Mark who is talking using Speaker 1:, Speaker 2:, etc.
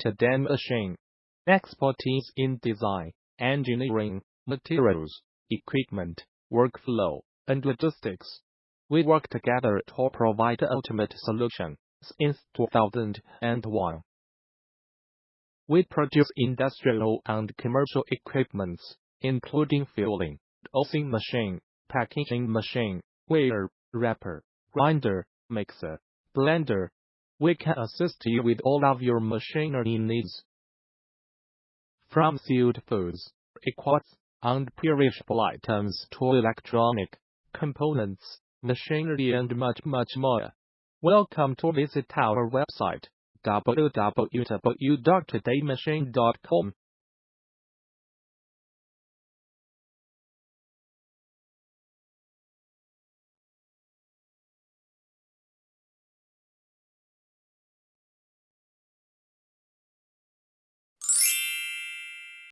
Speaker 1: end-to-end machine. Expertise in design, engineering, materials, equipment, workflow, and logistics. We work together to provide the ultimate solution since 2001. We produce industrial and commercial equipments, including filling, dosing machine, packaging machine, weigher, wrapper, grinder, mixer, blender. We can assist you with all of your machinery needs. From sealed foods, liquids, and perishable items to electronic components, machinery, and much more. Welcome to visit our website www.todaymachine.com.